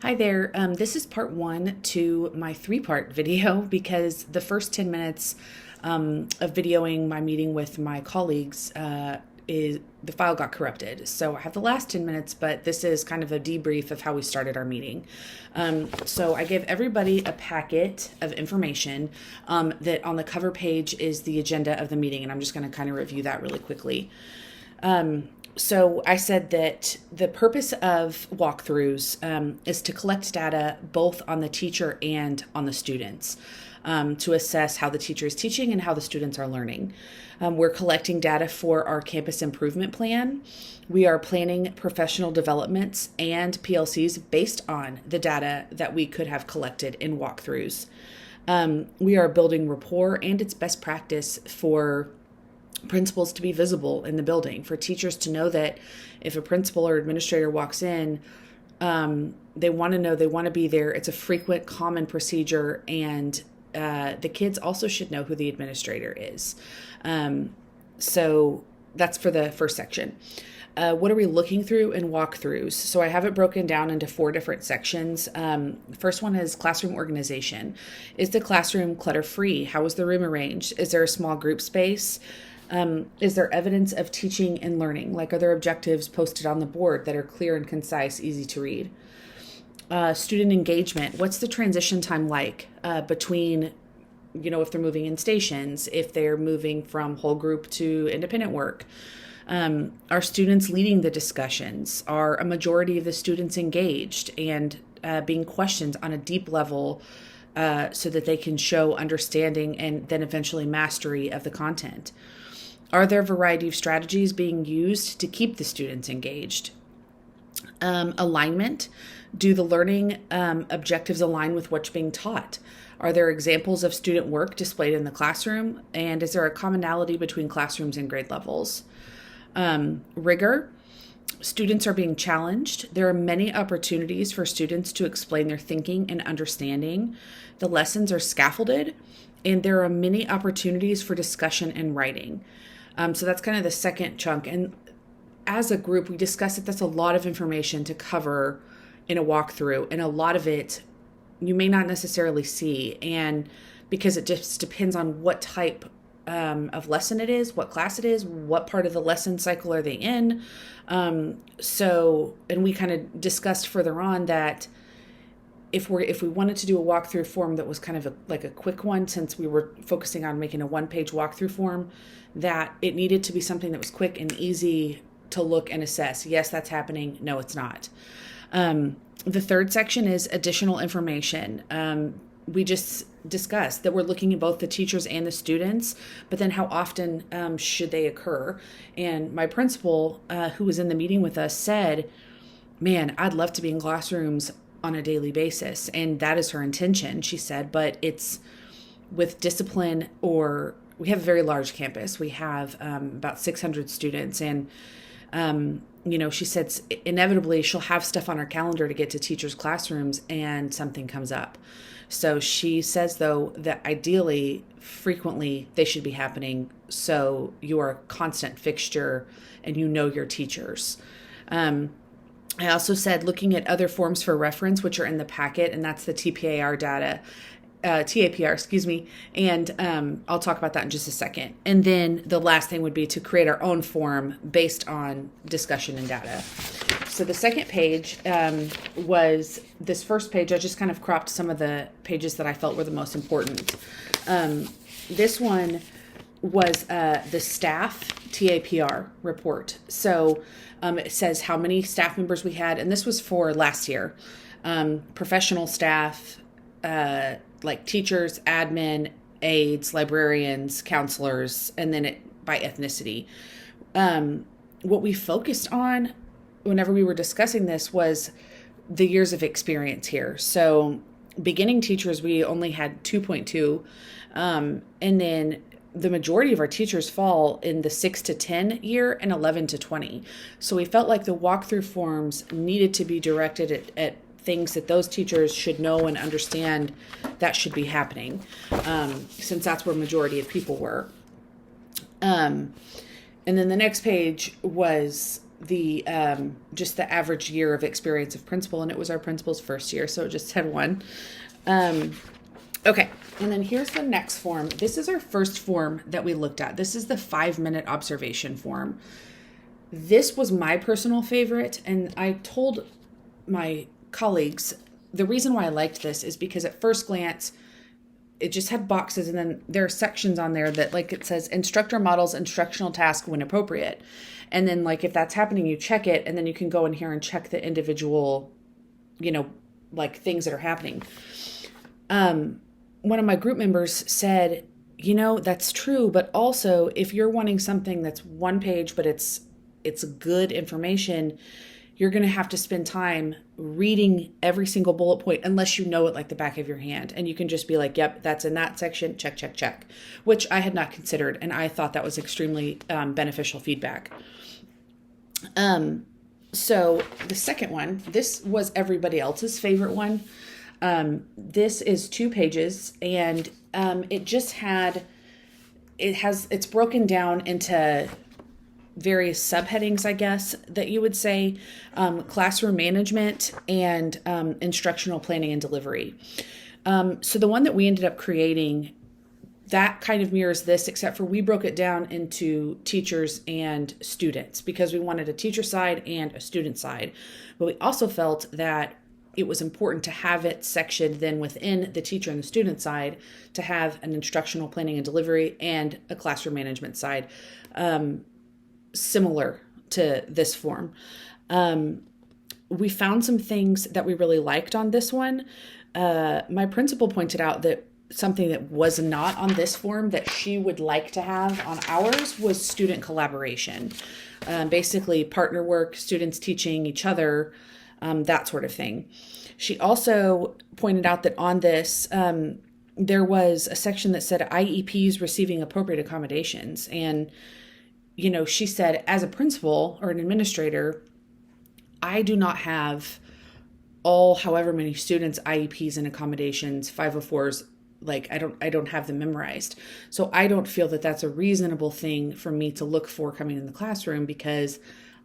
Hi there. This is part one to my three-part video because the first 10 minutes of videoing my meeting with my colleagues is the file got corrupted. So I have the last 10 minutes, but this is kind of a debrief of how we started our meeting. So I gave everybody a packet of information that on the cover page is the agenda of the meeting, and I'm just going to kind of review that really quickly. So I said that the purpose of walkthroughs is to collect data both on the teacher and on the students to assess how the teacher is teaching and how the students are learning. We're collecting data for our campus improvement plan. We are planning professional developments and PLCs based on the data that we could have collected in walkthroughs. We are building rapport, and it's best practice for principals to be visible in the building, for teachers to know that if a principal or administrator walks in, they want to know, they want to be there. It's a frequent, common procedure, and the kids also should know who the administrator is. So that's for the first section. What are we looking through in walkthroughs? So I have it broken down into 4 different sections. The first one is classroom organization. Is the classroom clutter-free? How is the room arranged? Is there a small group space? Is there evidence of teaching and learning? Like, are there objectives posted on the board that are clear and concise, easy to read? Student engagement. What's the transition time like between, if they're moving in stations, if they're moving from whole group to independent work? Are students leading the discussions? Are a majority of the students engaged and being questioned on a deep level so that they can show understanding and then eventually mastery of the content? Are there a variety of strategies being used to keep the students engaged? Alignment. Do the learning objectives align with what's being taught? Are there examples of student work displayed in the classroom? And is there a commonality between classrooms and grade levels? Rigor. Students are being challenged. There are many opportunities for students to explain their thinking and understanding. The lessons are scaffolded, and there are many opportunities for discussion and writing. So that's kind of the second chunk. And as a group, we discussed that that's a lot of information to cover in a walkthrough, and a lot of it you may not necessarily see. And because it just depends on what type of lesson it is, what class it is, what part of the lesson cycle are they in. And we kind of discussed further on that if we wanted to do a walkthrough form that was kind of like a quick one, since we were focusing on making a 1-page walkthrough form, that it needed to be something that was quick and easy to look and assess. Yes, that's happening. No, it's not. The third section is additional information. We just discussed that we're looking at both the teachers and the students, but then how often should they occur? And my principal, who was in the meeting with us, said, man, I'd love to be in classrooms on a daily basis. And that is her intention, she said, but it's with discipline, or we have a very large campus. We have about 600 students, and she said inevitably she'll have stuff on her calendar to get to teachers' classrooms and something comes up. So she says, though, that ideally, frequently, they should be happening so you are a constant fixture and you know your teachers. I also said looking at other forms for reference, which are in the packet, and that's the TPAR data. TAPR, excuse me, and I'll talk about that in just a second. And then the last thing would be to create our own form based on discussion and data. So the second page was this first page. I just kind of cropped some of the pages that I felt were the most important. This one was the staff TAPR report. So it says how many staff members we had, and this was for last year. Professional staff, like teachers, admin, aides, librarians, counselors, and then by ethnicity. What we focused on whenever we were discussing this was the years of experience here. So beginning teachers, we only had 2.2, and then the majority of our teachers fall in the 6 to 10 year and 11 to 20. So we felt like the walkthrough forms needed to be directed at things that those teachers should know and understand that should be happening, since that's where majority of people were. And then the next page was the just the average year of experience of principal, and it was our principal's first year, so it just had one. Okay, and then here's the next form. This is our first form that we looked at. This is the 5-minute observation form. This was my personal favorite, and I told my colleagues the reason why I liked this is because at first glance, it just had boxes, and then there are sections on there that, like, it says instructor models instructional task when appropriate. And then, like, if that's happening, you check it, and then you can go in here and check the individual, like, things that are happening. One of my group members said, that's true, but also if you're wanting something that's one page, but it's good information, you're going to have to spend time reading every single bullet point unless you know it like the back of your hand. And you can just be like, yep, that's in that section, check, check, check, which I had not considered. And I thought that was extremely beneficial feedback. So the second one, this was everybody else's favorite one. This is 2 pages, and it's broken down into various subheadings, I guess, that you would say, classroom management and instructional planning and delivery. So the one that we ended up creating, that kind of mirrors this, except for we broke it down into teachers and students because we wanted a teacher side and a student side. But we also felt that it was important to have it sectioned then within the teacher and the student side to have an instructional planning and delivery and a classroom management side, similar to this form. We found some things that we really liked on this one. My principal pointed out that something that was not on this form that she would like to have on ours was student collaboration. Basically partner work, students teaching each other, that sort of thing. She also pointed out that on this, there was a section that said IEPs receiving appropriate accommodations. And, she said, as a principal or an administrator, I do not have however many students, IEPs and accommodations, 504s, like I don't have them memorized. So I don't feel that that's a reasonable thing for me to look for coming in the classroom because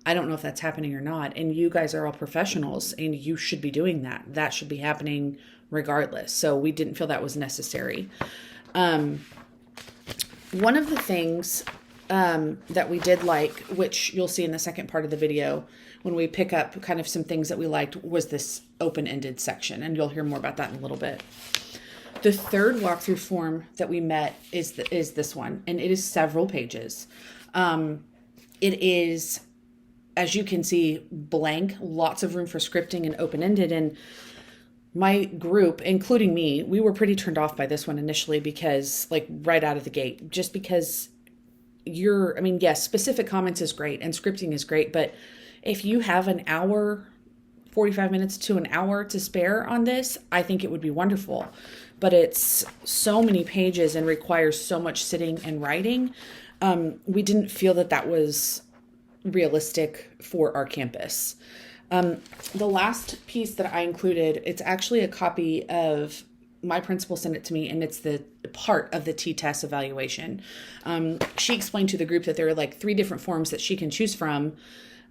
I don't know if that's happening or not. And you guys are all professionals and you should be doing that. That should be happening regardless. So we didn't feel that was necessary. One of the things that we did like, which you'll see in the second part of the video, when we pick up kind of some things that we liked, was this open-ended section. And you'll hear more about that in a little bit. The third walkthrough form that we met is this one, and it is several pages. It is, as you can see, blank, lots of room for scripting and open-ended. And my group, including me, we were pretty turned off by this one initially because, like, right out of the gate, just because yes, specific comments is great and scripting is great, but if you have an hour, 45 minutes to an hour to spare on this, I think it would be wonderful. But it's so many pages and requires so much sitting and writing. We didn't feel that was realistic for our campus. The last piece that I included, it's actually a copy of, my principal sent it to me, and it's the part of the T-test evaluation. She explained to the group that there are like 3 different forms that she can choose from,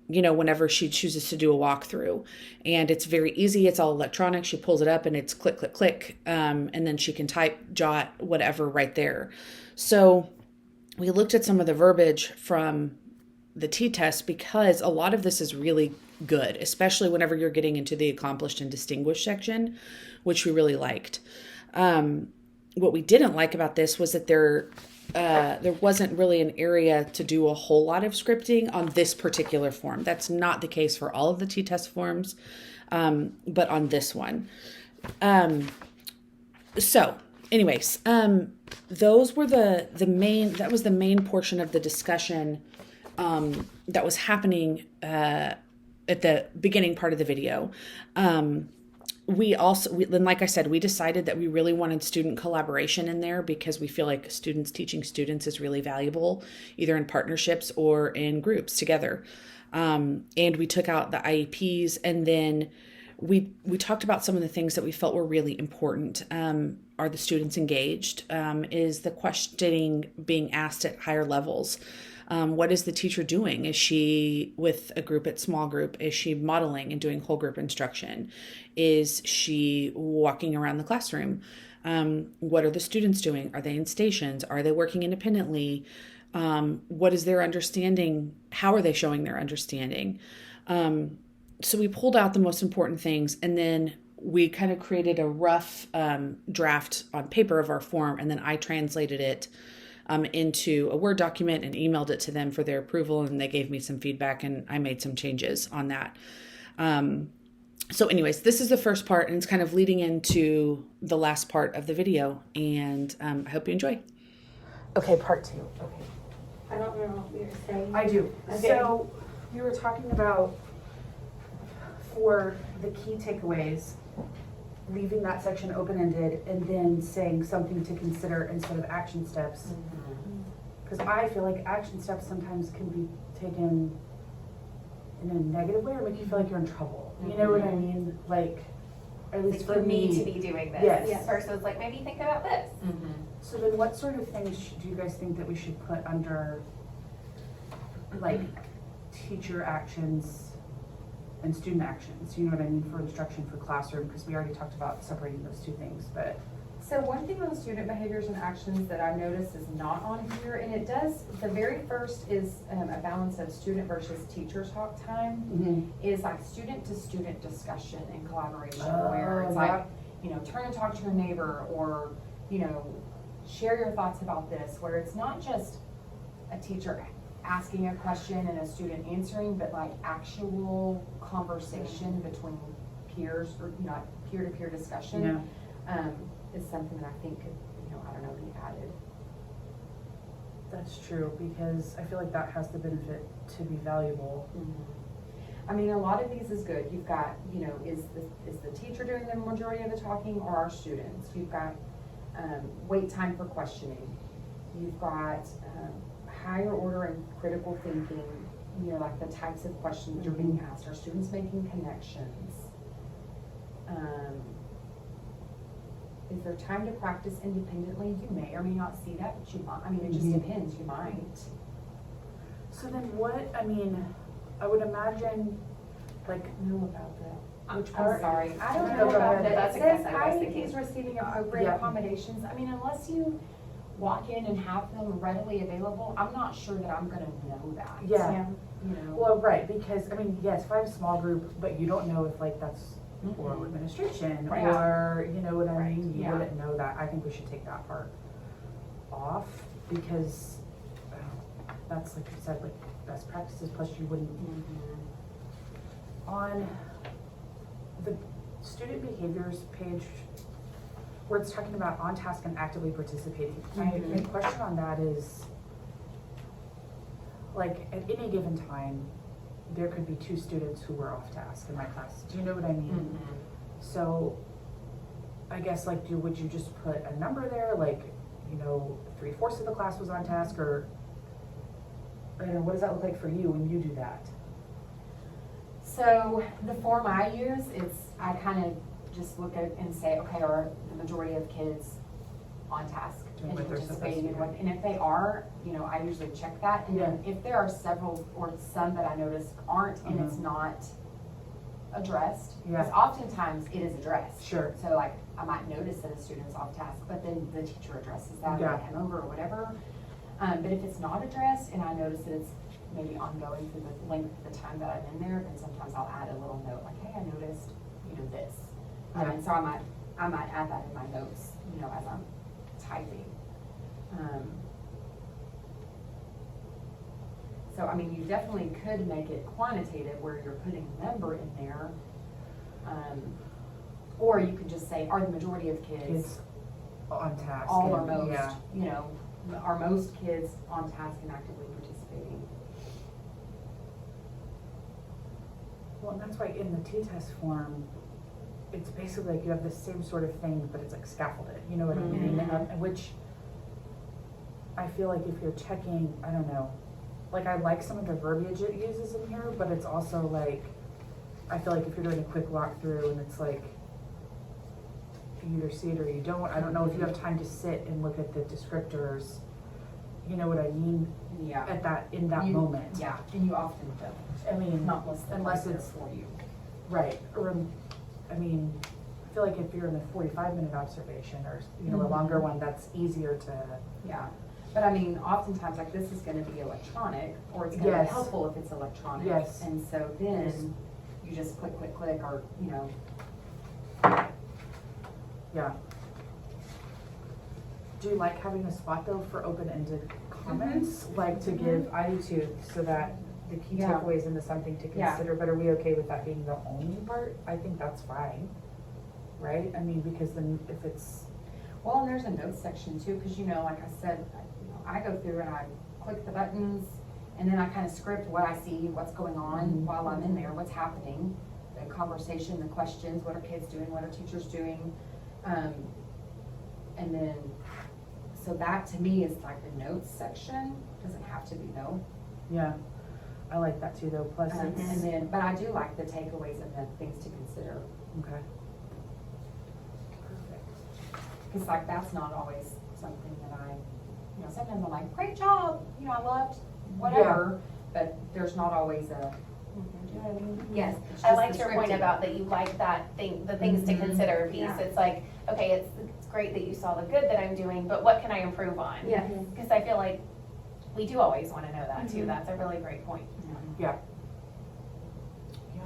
whenever she chooses to do a walkthrough. And it's very easy. It's all electronic. She pulls it up and it's click, click, click. And then she can type, jot, whatever right there. So we looked at some of the verbiage from the T-test because a lot of this is really good, especially whenever you're getting into the accomplished and distinguished section, which we really liked. What we didn't like about this was that there wasn't really an area to do a whole lot of scripting on this particular form. That's not the case for all of the T-test forms, but on this one. So anyways, those were that was the main portion of the discussion that was happening at the beginning part of the video. Like I said, we decided that we really wanted student collaboration in there because we feel like students teaching students is really valuable, either in partnerships or in groups together. And we took out the IEPs, and then we talked about some of the things that we felt were really important. Are the students engaged? Is the questioning being asked at higher levels? What is the teacher doing? Is she with a group at small group? Is she modeling and doing whole group instruction? Is she walking around the classroom? What are the students doing? Are they in stations? Are they working independently? What is their understanding? How are they showing their understanding? So we pulled out the most important things, and then we kind of created a rough draft on paper of our form, and then I translated it into a Word document and emailed it to them for their approval, and they gave me some feedback, and I made some changes on that. So anyways, this is the first part, and it's kind of leading into the last part of the video, and I hope you enjoy. Okay, part 2. Okay. I don't know what you're saying. I do. Okay. So you were talking about, for the key takeaways, leaving that section open-ended and then saying something to consider instead of action steps. Because I feel like action steps sometimes can be taken in a negative way or make you feel like you're in trouble. You know what I mean? Like, at least Like for you me. need to be doing this. Yes. Versus like maybe think about this. So then what sort of things do you guys think that we should put under, like, teacher actions and student actions? You know what I mean, for instruction for classroom? Because we already talked about separating those two things, but. So one thing on student behaviors and actions that I've noticed is not on here, and it does, the very first is a balance of student versus teacher talk time, is like student to student discussion and collaboration, where it's like, you know, turn and talk to your neighbor, or, you know, share your thoughts about this, where it's not just a teacher asking a question and a student answering, but like actual conversation between peers, or not peer-to-peer discussion. Is something that I think could, you know, I don't know, be added. That's true, because I feel like that has the benefit to be valuable. I mean, a lot of these is good. You've got, you know, is the teacher doing the majority of the talking, or our students? You've got wait time for questioning. You've got higher order and critical thinking, you know, like the types of questions that are being asked. Are students making connections? Is there time to practice independently? You may or may not see that, but you might. I mean, it just depends. You might. So then what, I mean, I would imagine, like, Know about that. which I'm part? sorry, I don't No, know go about ahead. that. That's It says exactly what I was thinking. IEPs receiving appropriate Yeah. accommodations. I mean, unless you walk in and have them readily available, I'm not sure that I'm gonna know that. Yeah. You know? Well, right, because, I mean, yes, if I have a small group, but you don't know if, like, that's oral administration, Right. or, you know what I Right, mean? You yeah. wouldn't know that. I think we should take that part off, because that's, like you said, like, best practices, plus you wouldn't. On the student behaviors page, where it's talking about on task and actively participating, my question on that is, like, at any given time, there could be 2 students who were off task in my class. Do you know what I mean? So, I guess, like, would you just put a number there, like, you know, 3/4 of the class was on task, or, I don't know, what does that look like for you when you do that? So the form I use, I kind of just look at it and say, okay, are the majority of kids on task Doing and what they're participating in supposed to what, and if they are, you know, I usually check that. And then if there are several or some that I notice aren't, and it's not addressed, because oftentimes it is addressed. Sure. So like, I might notice that a student's off task, but then the teacher addresses that, or they come over or whatever. But if it's not addressed and I notice that it's maybe ongoing through the length of the time that I'm in there, then sometimes I'll add a little note like, hey, I noticed, you know, this. And so I might add that in my notes, you know, as I'm typing. So, I mean, you definitely could make it quantitative where you're putting a number in there. Or you could just say, are the majority of kids on task? all or and- most, you know, are most kids on task and actively participating? Well, and that's why in the T-test form, it's basically like you have the same sort of thing, but it's like scaffolded, you know what I mean? Which I feel like if you're checking, I don't know, like I like some of the verbiage it uses in here, but it's also like, I feel like if you're doing a quick walkthrough and it's like, you either see it or you don't, I don't know if you have time to sit and look at the descriptors you know what I mean, Yeah. in that moment. Yeah, and you often don't, I mean, not unless it's for you. right, or, I mean, I feel like if you're in a 45-minute observation or, you know, a longer one, that's easier to, Yeah, but I mean, oftentimes, like, this is gonna be electronic, or it's gonna be Yes. helpful if it's electronic. Yes. And so then, you just click, click, click, or, you know, yeah. Do you like having a spot though for open-ended comments? Like to give, I do too, so that the key Yeah. takeaways into something to Yeah. consider, but are we okay with that being the only part? I think that's fine, right? I mean, because then if it's, well, and there's a notes section too, cause you know, like I said, I go through and I click the buttons, and then I kind of script what I see, what's going on while I'm in there, what's happening, the conversation, the questions, what are kids doing, what are teachers doing, and then, so that to me is like the notes section, doesn't have to be though. yeah, I like that too though, plus And it's, then, but I do like the takeaways and the things to consider, okay. Perfect. cause like that's not always something that you know, sometimes I'm like, great job, you know, I loved whatever, but there's not always a, do you know what I mean? Yes, It's I just liked the your point scripting. about that you like that thing, the things to consider piece. Yeah. It's like, okay, it's great that you saw the good that I'm doing, but what can I improve on? Yeah. Because I feel like we do always want to know that too. That's a really great point. Yeah. Yeah.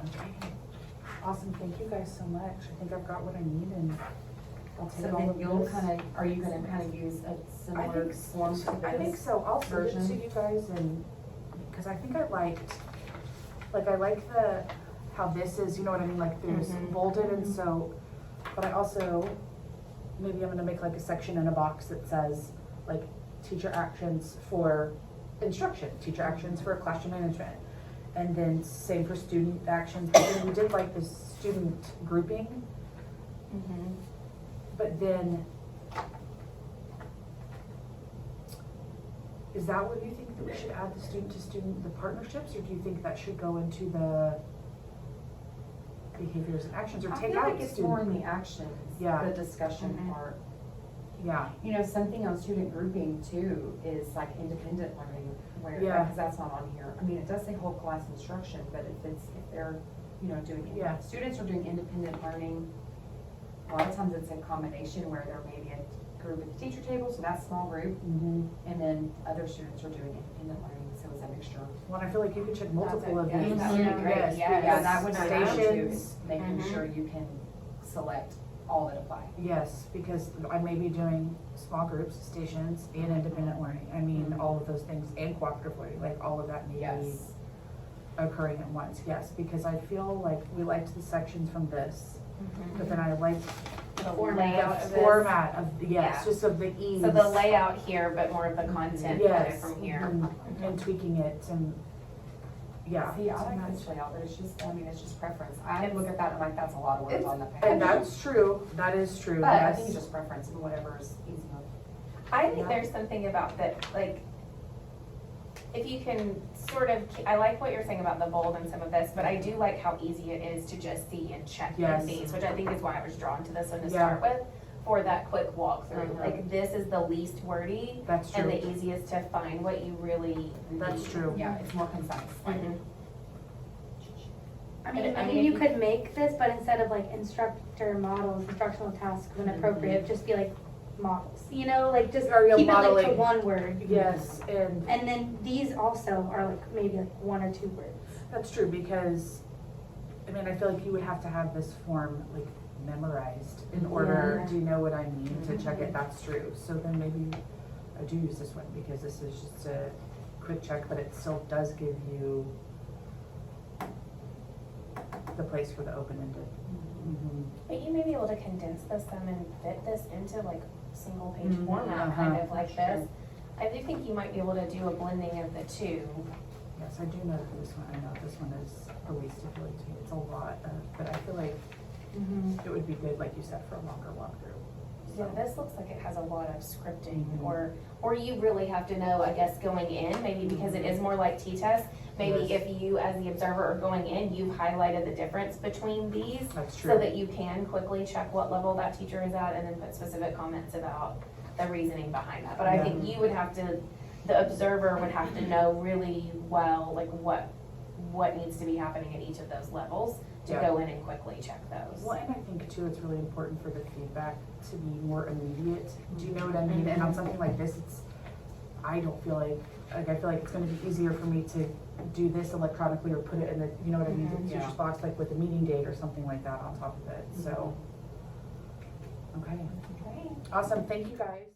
Okay. Awesome, thank you guys so much. I think I've got what I need and I'll So take all then of you'll this. kind of, are you gonna kind of use a I similar think form to this? I think so, I'll send it to version? you guys and, cause I think I liked the, how this is, you know what I mean, like there's bolded and so, but I also, maybe I'm gonna make like a section in a box that says, like, teacher actions for instruction, teacher actions for classroom management. And then same for student actions, but then we did like this student grouping, but then, is that what you think that we should add the student to student, the partnerships, or do you think that should go into the behaviors and actions, or I take feel out like it's student? more in the actions, Yeah. the discussion part. Yeah, You know, something on student grouping too is like independent learning, where, Yeah. because that's not on here. I mean, it does say whole class instruction, but if they're, you know, doing, Yeah. students are doing independent learning, a lot of times it's a combination where there may be a group at the teacher table, so that's small group, and then other students are doing independent learning, so it's a mixture. well, I feel like you could check multiple of Yes, these. that would be great. Yes, Yes. Yeah, because that would be good too, stations, is making sure you can select all that apply. yes, because I may be doing small groups, stations, and independent learning. I mean, all of those things, and cooperative learning, like all of that may be Yes. occurring at once, yes, because I feel like we liked the sections from this, but then I liked The Format. layout the of this. format of, yes, Yeah. just of the ease. So the layout here, but more of the content Yes, from here. and tweaking it and, yeah. See, I like this layout, but it's just, I mean, it's just preference. I look at that and like, that's a lot of work on the page. And that's true, that is true, But I yes. think it's just preference and whatever is easy. I think Yeah. there's something about that, like, if you can sort of, I like what you're saying about the bold and some of this, but I do like how easy it is to just see and check Yes. in these, which I think is why I was drawn to this one to Yeah. start with, for that quick walkthrough. Mhm. Like, this is the least wordy That's and true, the easiest to find what you really need. that's true. Yeah, it's more concise. Like, Mhm. I mean, I maybe mean, you if could make this, but instead of like instructor models, instructional tasks when appropriate, just be like models, you know, like just Or you're keep it like to modeling. one word. Yes, and And then these also are like maybe like one or two words. that's true, because, I mean, I feel like you would have to have this form like memorized in order, Yeah. do you know what I mean, to check it, that's true. So then maybe I do use this one, because this is just a quick check, but it still does give you the place for the open-ended. But you may be able to condense this then and fit this into like single page Mhm. format, kind Uh-huh. of like this. I do think you might be able to do a blending of the two. Yes, I do know that this one, I know this one is the least appealing to me, it's a lot, but I feel like it would be good, like you said, for a longer walkthrough. Yeah, this looks like it has a lot of scripting, Mhm. or you really have to know, I guess, going in, maybe because it is more like t-test. Maybe Yes. if you, as the observer, are going in, you've highlighted the difference between these. That's So true. that you can quickly check what level that teacher is at and then put specific comments about the reasoning behind that. But I think you would have to, the observer would have to know really well, like what needs to be happening at each of those levels to go in and quickly check those. Well, and I think too, it's really important for the feedback to be more immediate. Do you know what I mean? And on something like this, I don't feel like I feel like it's gonna be easier for me to do this electronically or put it in the, you know what I mean, the teacher's box, like with a meeting date or something like that on top of it, so. Okay, Okay. awesome, thank you guys.